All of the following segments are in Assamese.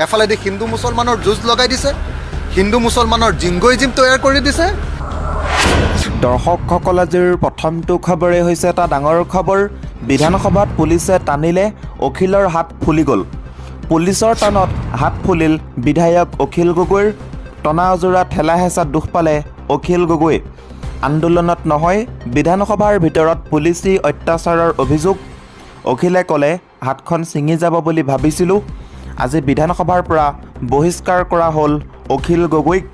এফালেদি হিন্দু মুছলমানৰ যুঁজ লগাই দিছে, হিন্দু মুছলমানৰ জিংগইজিম তৈয়াৰ কৰি দিছে। দৰ্শকসকল আজিৰ প্ৰথমটো খবৰেই হৈছে এটা ডাঙৰ খবৰ। বিধানসভাত পুলিচে টানিলে, অখিলৰ হাত ফুলি গ'ল। পুলিচৰ টানত হাত ফুলিল বিধায়ক অখিল গগৈৰ। টনা অজোৰা ঠেলা হেঁচাত দুখ পালে অখিল গগৈ। আন্দোলনত নহয়, বিধানসভাৰ ভিতৰত পুলিচী অত্যাচাৰৰ অভিযোগ। অখিলে ক'লে, হাতখন ছিঙি যাব বুলি ভাবিছিলোঁ। আজি বিধানসভাৰ পৰা বহিষ্কাৰ কৰা হ'ল অখিল গগৈক।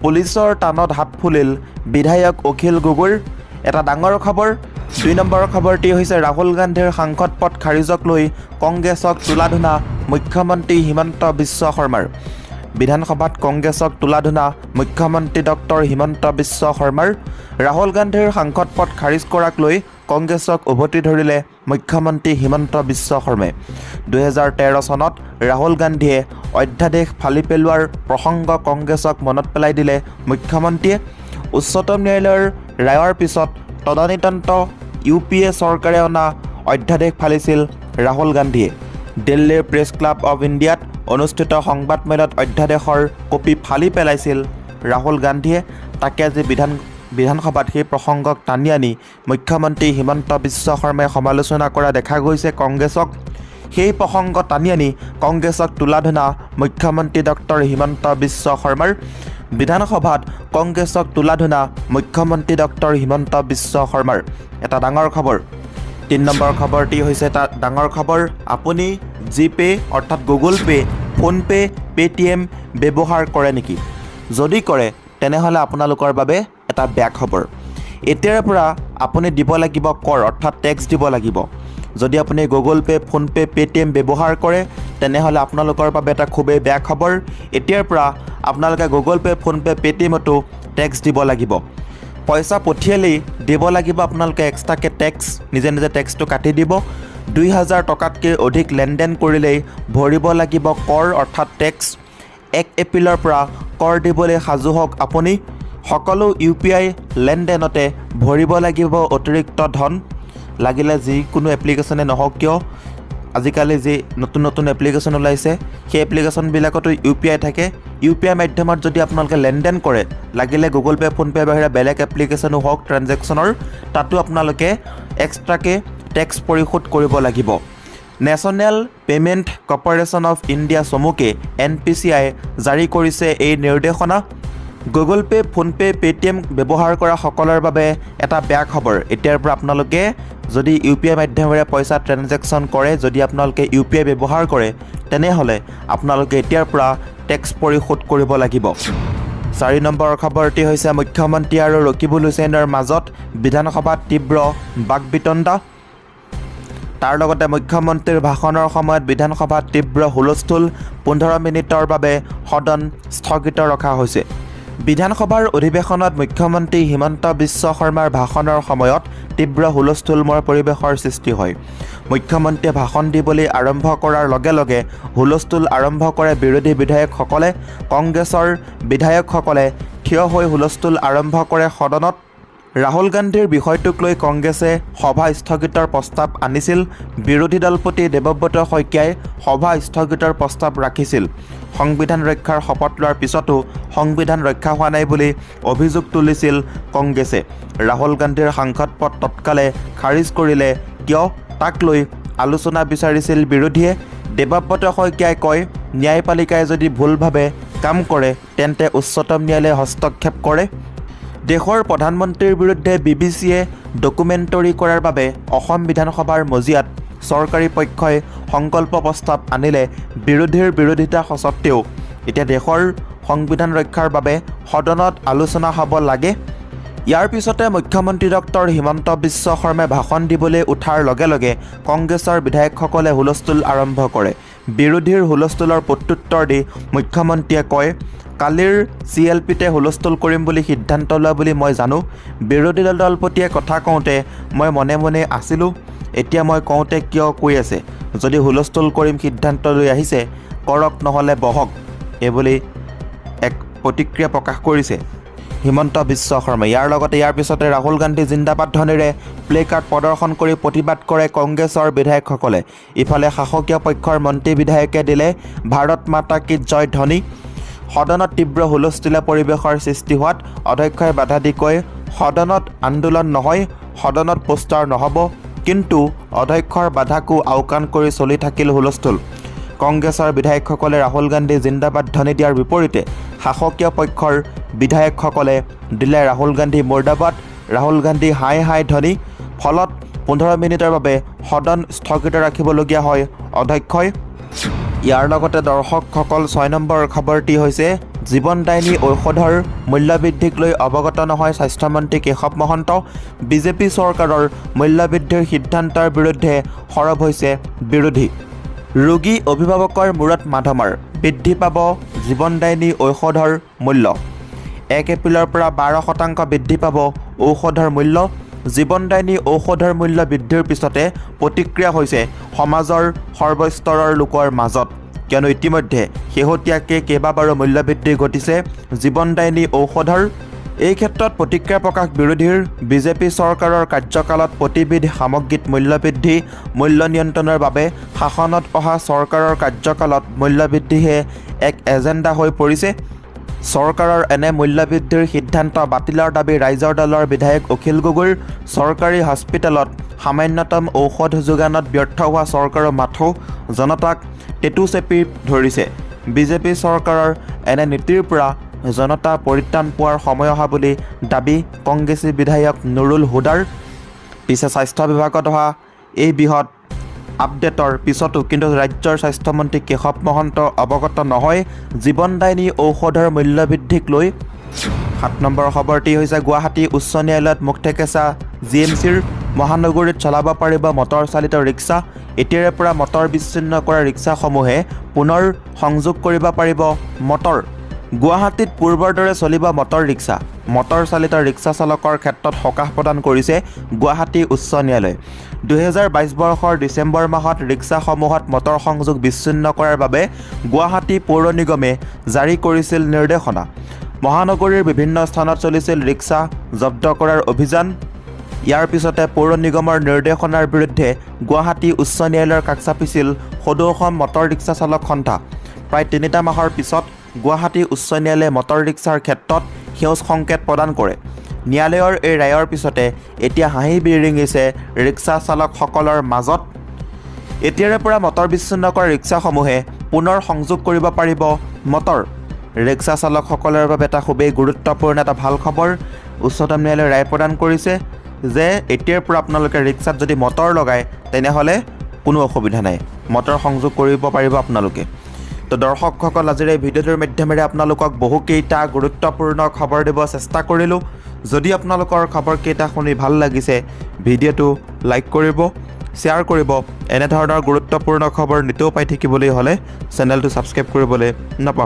পুলিচৰ টানত হাত ফুলিল বিধায়ক অখিল গগৈৰ। এটা ডাঙৰ খবৰ। ২ নম্বৰ খবৰটি হৈছে ৰাহুল গান্ধীৰ সাংসদ পদ খাৰিজক লৈ কংগ্ৰেছক তোলাধুনা মুখ্যমন্ত্ৰী হিমন্ত বিশ্ব শৰ্মাৰ। বিধানসভাত কংগ্ৰেছক তোলাধুনা মুখ্যমন্ত্ৰী ডক্টৰ হিমন্ত বিশ্ব শৰ্মাৰ। ৰাহুল গান্ধীৰ সাংসদ পদ খাৰিজ কৰাক লৈ কংগ্ৰেছক উভতি ধৰিলে মুখ্যমন্ত্ৰী হিমন্ত বিশ্ব শৰ্মাই। ২০১৩ চনত ৰাহুল গান্ধীয়ে অধ্যাদেশ ফালি পেলোৱাৰ প্ৰসংগ কংগ্ৰেছক মনত পেলাই দিলে মুখ্যমন্ত্ৰীয়ে। উচ্চতম ন্যায়ালয়ৰ ৰায়ৰ পিছত তদানীতন্ত UPA চৰকাৰে অনা অধ্যাদেশ ফালিছিল ৰাহুল গান্ধীয়ে। দিল্লীৰ প্ৰেছ ক্লাব অৱ ইণ্ডিয়াত অনুষ্ঠিত সংবাদমেলত অধ্যাদেশৰ কপি ফালি পেলাইছিল ৰাহুল গান্ধীয়ে। তাকে আজি বিধানসভাত সেই প্ৰসংগক টানি আনি মুখ্যমন্ত্ৰী হিমন্ত বিশ্ব শৰ্মাই সমালোচনা কৰা দেখা গৈছে কংগ্ৰেছক। সেই প্ৰসংগ টানি আনি কংগ্ৰেছক তোলাধুনা মুখ্যমন্ত্ৰী ডক্টৰ হিমন্ত বিশ্ব শৰ্মাৰ। বিধানসভাত কংগ্ৰেছক তোলাধুনা মুখ্যমন্ত্ৰী ডক্টৰ হিমন্ত বিশ্ব শৰ্মাৰ। এটা ডাঙৰ খবৰ। ৩ নম্বৰ খবৰটি হৈছে এটা ডাঙৰ খবৰ। আপুনি জিপে' অৰ্থাৎ গুগল পে', ফোনপে', পে'টিএম ব্যৱহাৰ কৰে নেকি? যদি কৰে তেনেহ'লে আপোনালোকৰ বাবে এটা বেয়া খবৰ। এতিয়াৰ পৰা আপুনি দিব লাগিব কৰ, অৰ্থাৎ টেক্স দিব লাগিব। যদি আপুনি গুগল পে', ফোনপে', পে'টিএম ব্যৱহাৰ কৰে তেনেহ'লে আপোনালোকৰ বাবে এটা খুবেই বেয়া খবৰ। এতিয়াৰ পৰা আপোনালোকে গুগল পে', ফোনপে', পে'টিএমতো টেক্স দিব লাগিব। পইচা পঠিয়ালেই দিব লাগিব আপোনালোকে এক্সট্ৰাকৈ টেক্স, নিজে নিজে টেক্সটো কাটি দিব। ২,০০০ টকাতকৈ অধিক লেনদেন কৰিলেই ভৰিব লাগিব কৰ, অৰ্থাৎ টেক্স। ১ এপ্ৰিলৰ পৰা কৰ দিবলৈ সাজু হওক আপুনি। সকলো UPI লেনদেনতে ভৰিব লাগিব অতিৰিক্ত ধন। লাগিলে যিকোনো এপ্লিকেশ্যনে নহওক কিয়, আজিকালি যি নতুন নতুন এপ্লিকেশ্যন ওলাইছে সেই এপ্লিকেশ্যনবিলাকতো UPI থাকে। UPI মাধ্যমত যদি আপোনালোকে লেনদেন কৰে, লাগিলে গুগল পে', ফোনপে' বাহিৰে বেলেগ এপ্লিকেশ্যনো হওক ট্ৰেনজেকশ্যনৰ, তাতো আপোনালোকে এক্সট্ৰাকৈ টেক্স পৰিশোধ কৰিব লাগিব। National payment corporation of India চমুকে NPCI জাৰি কৰিছে এই নিৰ্দেশনা। গুগল পে', ফোনপে', পে'টিএম ব্যৱহাৰ কৰা সকলৰ বাবে এটা বেয়া খবৰ। এতিয়াৰ পৰা আপোনালোকে যদি UPI মাধ্যমেৰে পইচা ট্ৰেনজেকশ্যন কৰে, যদি আপোনালোকে UPI ব্যৱহাৰ কৰে তেনেহ'লে আপোনালোকে এতিয়াৰ পৰা টেক্স পৰিশোধ কৰিব লাগিব। ৪ নম্বৰ খবৰটি হৈছে মুখ্যমন্ত্ৰী আৰু ৰকিবুল হুছেইনৰ মাজত বিধানসভাত তীব্ৰ বাকবিতণ্ডা। তাৰ লগতে মুখ্যমন্ত্ৰীৰ ভাষণৰ সময়ত বিধানসভাত তীব্ৰ হুলস্থুল। ১৫ মিনিটৰ বাবে সদন স্থগিত ৰখা হৈছে। বিধানসভাৰ অধিৱেশনত মুখ্যমন্ত্ৰী হিমন্ত বিশ্ব শৰ্মাৰ ভাষণৰ সময়ত তীব্ৰ হুলস্থুলময় পৰিৱেশৰ সৃষ্টি হয়। মুখ্যমন্ত্ৰীয়ে ভাষণ দিবলৈ আৰম্ভ কৰাৰ লগে লগে হুলস্থুল আৰম্ভ কৰে বিৰোধী বিধায়কসকলে। কংগ্ৰেছৰ বিধায়কসকলে থিয় হৈ হুলস্থুল আৰম্ভ কৰে সদনত। ৰাহুল গান্ধীৰ বিষয়টোক লৈ কংগ্ৰেছে সভা স্থগিতৰ প্ৰস্তাৱ আনিছিল। বিৰোধী দলপতি দেৱব্ৰত শইকীয়াই সভা স্থগিতৰ প্ৰস্তাৱ ৰাখিছিল। সংবিধান ৰক্ষাৰ শপত লোৱাৰ পিছতো সংবিধান ৰক্ষা হোৱা নাই বুলি অভিযোগ তুলিছিল কংগ্ৰেছে। ৰাহুল গান্ধীৰ সাংসদ পদ তৎকালে খাৰিজ কৰিলে কিয়, তাক লৈ আলোচনা বিচাৰিছিল বিৰোধীয়ে। দেৱব্ৰত শইকীয়াই কয়, ন্যায়পালিকাই যদি ভুলভাৱে কাম কৰে তেন্তে উচ্চতম ন্যায়ালয়ে হস্তক্ষেপ কৰে। দেশৰ প্ৰধানমন্ত্ৰীৰ বিৰুদ্ধে BBCয়ে ডকুমেণ্টৰী কৰাৰ বাবে অসম বিধানসভাৰ মজিয়াত চৰকাৰী পক্ষই সংকল্প প্ৰস্তাৱ আনিলে বিৰোধীৰ বিৰোধিতা সত্ত্বেও এতিয়া দেশৰ সংবিধান ৰক্ষাৰ বাবে সদনত আলোচনা হ'ব লাগে। ইয়াৰ পিছতে মুখ্যমন্ত্ৰী ডক্টৰ হিমন্ত বিশ্ব শৰ্মাই ভাষণ দিবলৈ উঠাৰ লগে লগে কংগ্ৰেছৰ বিধায়কসকলে হুলস্থুল আৰম্ভ কৰে। বিৰোধীৰ হুলস্থুলৰ প্ৰত্যুত্তৰ দি মুখ্যমন্ত্ৰীয়ে কয়, কালিৰ CLPতে হুলস্থুল কৰিম বুলি সিদ্ধান্ত লোৱা বুলি মই জানো। বিৰোধী দলপতিয়ে কথা কওঁতে মই মনে মনে আছিলোঁ। এতিয়া মই কওঁতে কিয় কৈ আছে? যদি হুলস্থুল কৰিম সিদ্ধান্ত লৈ আহিছে, কৰক নহ'লে বহক, এইবুলি এক প্ৰতিক্ৰিয়া প্ৰকাশ কৰিছে। হিমন্ত বিশ্ব শৰ্মাই। ইয়াৰ পিছতে ৰাহুল গান্ধী জিন্দাবাদ ধ্বনিৰে প্লে কাৰ্ড প্ৰদৰ্শন কৰি প্ৰতিবাদ কৰে কংগ্ৰেছৰ বিধায়কসকলে। ইফালে শাসকীয় পক্ষৰ মন্ত্ৰী বিধায়কে দিলে ভাৰত মাতা কী জয় ধ্বনি। সদনত তীব্ৰ হুলস্থুলীয়া পৰিৱেশৰ সৃষ্টি হোৱাত অধ্যক্ষই বাধা দি কয়, সদনত আন্দোলন নহয়, সদনত পোষ্টাৰ নহ'ব। কিন্তু অধ্যক্ষৰ বাধাকো আওকাণ কৰি চলি থাকিল হুলস্থুল। কংগ্ৰেছৰ বিধায়কসকলে ৰাহুল গান্ধী জিন্দাবাদ ধ্বনি দিয়াৰ বিপৰীতে শাসকীয় পক্ষৰ বিধায়কসকলে দিলে ৰাহুল গান্ধী মুৰ্দাবাদ, ৰাহুল গান্ধী হাই হাই ধ্বনি। ফলত 15 মিনিটৰ বাবে সদন স্থগিত ৰাখিবলগীয়া হয় অধ্যক্ষই। ইয়াৰ লগতে দৰ্শকসকল 6 নম্বৰ খবৰটি হৈছে জীৱনদায়িনী ঔষধৰ মূল্যবৃদ্ধিক লৈ অৱগত নহয় স্বাস্থ্যমন্ত্ৰী কেশৱ মহন্ত। বিজেপি চৰকাৰৰ মূল্যবৃদ্ধিৰ সিদ্ধান্তৰ বিৰুদ্ধে সৰব হৈছে বিৰোধী। ৰোগী অভিভাৱকৰ মূৰত মাধমাৰ, বৃদ্ধি পাব জীৱনদায়িনী ঔষধৰ মূল্য। 1 এপ্ৰিলৰ পৰা 12% বৃদ্ধি পাব ঔষধৰ মূল্য। জীৱনদায়িনী ঔষধৰ মূল্য বৃদ্ধিৰ পিছতে প্ৰতিক্ৰিয়া হৈছে সমাজৰ সৰ্বস্তৰৰ লোকৰ মাজত, কিয়নো ইতিমধ্যে শেহতীয়াকৈ কেইবাবাৰো মূল্যবৃদ্ধি ঘটিছে জীৱনদায়িনী ঔষধৰ। এই ক্ষেত্ৰত প্ৰতিক্ৰিয়া প্ৰকাশ বিৰোধীৰ। বিজেপি চৰকাৰৰ কাৰ্যকালত প্ৰতিবিধ সামগ্ৰীত মূল্যবৃদ্ধি, মূল্য নিয়ন্ত্ৰণৰ বাবে শাসনত অহা চৰকাৰৰ কাৰ্যকালত মূল্যবৃদ্ধিহে এক এজেণ্ডা হৈ পৰিছে। চৰকাৰৰ এনে মূল্যবৃদ্ধিৰ সিদ্ধান্ত বাতিলৰ দাবী ৰাইজৰ দলৰ বিধায়ক অখিল গগৈৰ। চৰকাৰী হস্পিটেলত সামান্যতম ঔষধ যোগানত ব্যৰ্থ হোৱা চৰকাৰৰ মাথো জনতাক টেটু চেপি ধৰিছে। বিজেপি চৰকাৰৰ এনে নীতিৰ পৰা জনতা পৰিত্ৰাণ পোৱাৰ সময় অহা বুলি দাবী কংগ্ৰেছী বিধায়ক নুৰুল হুদাৰ। পিছে স্বাস্থ্য বিভাগত অহা এই বৃহৎ আপডেটৰ পিছতো কিন্তু ৰাজ্যৰ স্বাস্থ্যমন্ত্ৰী কেশৱ মহন্ত অৱগত নহয় জীৱনদায়িনী ঔষধৰ মূল্যবৃদ্ধিক লৈ। 7 নম্বৰ খবৰটি হৈছে গুৱাহাটী উচ্চ ন্যায়ালয়ত মুখ থেকেচা GMCৰ। মহানগৰীত চলাব পাৰিব মটৰ চালিত ৰিক্সা। এতিয়াৰে পৰা মটৰ বিচ্ছিন্ন কৰা ৰিক্সাসমূহে পুনৰ সংযোগ কৰিব পাৰিব মটৰ। গুৱাহাটীত পূৰ্বৰ দৰে চলিব মটৰ ৰিক্সা। মটৰ চালিত ৰিক্সা চালকৰ ক্ষেত্ৰত সকাহ প্ৰদান কৰিছে গুৱাহাটী উচ্চ ন্যায়ালয়ে। 2022 বৰ্ষৰ ডিচেম্বৰ মাহত ৰিক্সাসমূহত মটৰ সংযোগ বিচ্ছিন্ন কৰাৰ বাবে গুৱাহাটী পৌৰ নিগমে জাৰি কৰিছিল নিৰ্দেশনা। মহানগৰীৰ বিভিন্ন স্থানত চলিছিল ৰিক্সা জব্দ কৰাৰ অভিযান। ইয়াৰ পিছতে পৌৰ নিগমৰ নিৰ্দেশনাৰ বিৰুদ্ধে গুৱাহাটী উচ্চ ন্যায়ালয়ৰ কাষ চাপিছিল সদৌ অসম মটৰ ৰিক্সা চালক সন্থা। প্ৰায় 3 মাহৰ পিছত গুৱাহাটী উচ্চ ন্যায়ালয়ে মটৰ ৰিক্সাৰ ক্ষেত্ৰত সেউজ সংকেত প্ৰদান কৰে। ন্যায়ালয়ৰ এই ৰায়ৰ পিছতে এতিয়া হাঁহি বিৰিঙিছে ৰিক্সা চালকসকলৰ মাজত। এতিয়াৰে পৰা মটৰ বিচ্ছিন্ন কৰা ৰিক্সাসমূহে পুনৰ সংযোগ কৰিব পাৰিব মটৰ। ৰিক্সা চালকসকলৰ বাবে এটা খুবেই গুৰুত্বপূৰ্ণ এটা ভাল খবৰ। উচ্চতম ন্যায়ালয়ে ৰায় প্ৰদান কৰিছে যে এতিয়াৰ পৰা আপোনালোকে ৰিক্সাত যদি মটৰ লগায় তেনেহ'লে কোনো অসুবিধা নাই, মটৰ সংযোগ কৰিব পাৰিব আপোনালোকে। তো দৰ্শকসকল, আজিৰ এই ভিডিঅ'টোৰ মাধ্যমেৰে আপোনালোকক বহুকেইটা গুৰুত্বপূৰ্ণ খবৰ দিব চেষ্টা কৰিলোঁ। যদি আপোনালোকৰ খবৰকেইটা শুনি ভাল লাগিছে ভিডিঅ'টো লাইক কৰিব, শ্বেয়াৰ কৰিব। এনেধৰণৰ গুৰুত্বপূৰ্ণ খবৰ নিতৌ পাই থাকিবলৈ হ'লে চেনেলটো ছাবস্ক্ৰাইব কৰিবলৈ নাপাহৰিব।